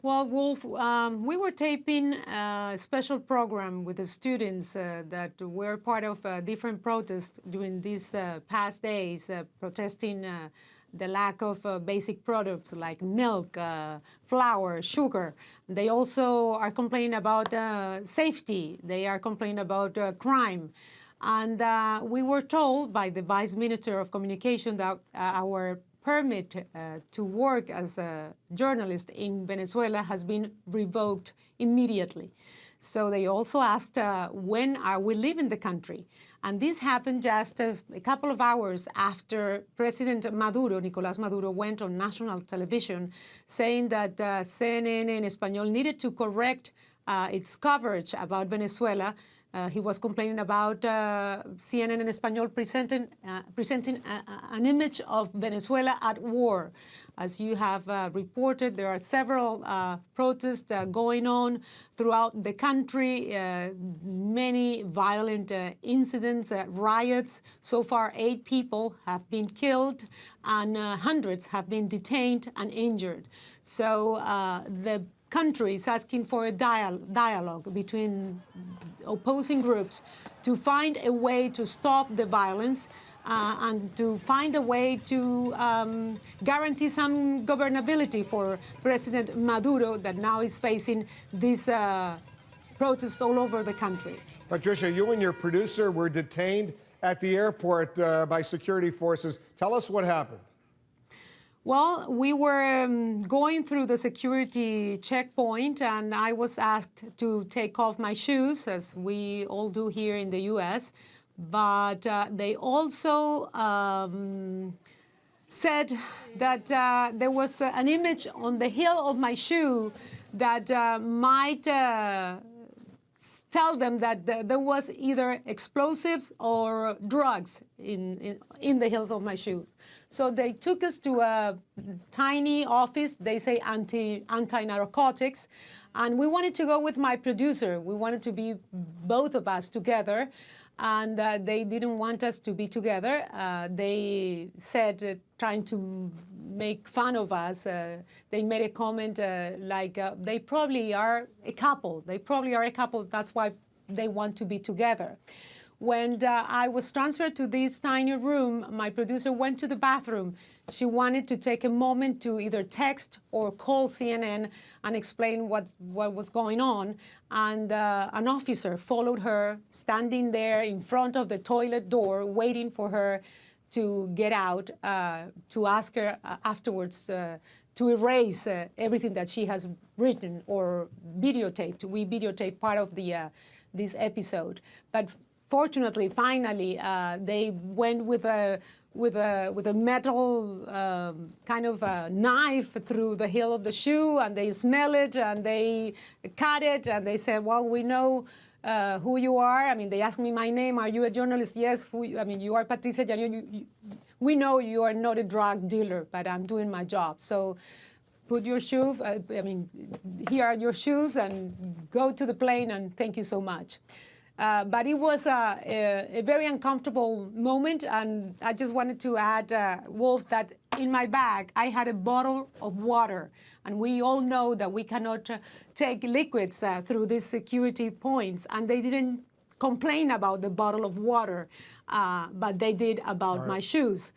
Well, Wolf, we were taping a special program with the students that were part of different protests during these past days, protesting the lack of basic products like milk, flour, sugar. They also are complaining about safety. They are complaining about crime. And we were told by the Vice Minister of Communication that our permit to work as a journalist in Venezuela has been revoked immediately. So they also asked, when are we leaving the country? And this happened just a couple of hours after President Maduro, Nicolás Maduro, went on national television saying that CNN en Español needed to correct its coverage about Venezuela. He was complaining about CNN en Español presenting an image of Venezuela at war. As you have reported, there are several protests going on throughout the country, many violent incidents, riots. So far, 8 people have been killed and hundreds have been detained and injured. So the country is asking for a dialogue between opposing groups to find a way to stop the violence and to find a way to guarantee some governability for President Maduro that now is facing this protest all over the country. Patricia, you and your producer were detained at the airport by security forces. Tell us what happened. Well, we were going through the security checkpoint, and I was asked to take off my shoes, as we all do here in the U.S., but they also said that there was an image on the heel of my shoe that might tell them that there was either explosives or drugs in the heels of my shoes. So they took us to a tiny office, they say anti-narcotics, and we wanted to go with my producer. We wanted to be both of us together, and they didn't want us to be together. They said, trying to make fun of us, they made a comment like, they probably are a couple. They probably are a couple, that's why they want to be together. When I was transferred to this tiny room, my producer went to the bathroom. She wanted to take a moment to either text or call CNN and explain what was going on. And an officer followed her, standing there in front of the toilet door, waiting for her to get out, to ask her afterwards to erase everything that she has written or videotaped. We videotaped part of the this episode. But fortunately, finally, they went with a metal kind of a knife through the heel of the shoe, and they smell it, and they cut it, and they said, well, we know who you are. I mean, they asked me my name. Are you a journalist? Yes. You are Patricia Llano. We know you are not a drug dealer, but I'm doing my job. So put your shoes, here are your shoes, and go to the plane, and thank you so much. But it was a very uncomfortable moment, and I just wanted to add, Wolf, that in my bag I had a bottle of water, and we all know that we cannot take liquids through these security points, and they didn't complain about the bottle of water, but they did about my shoes.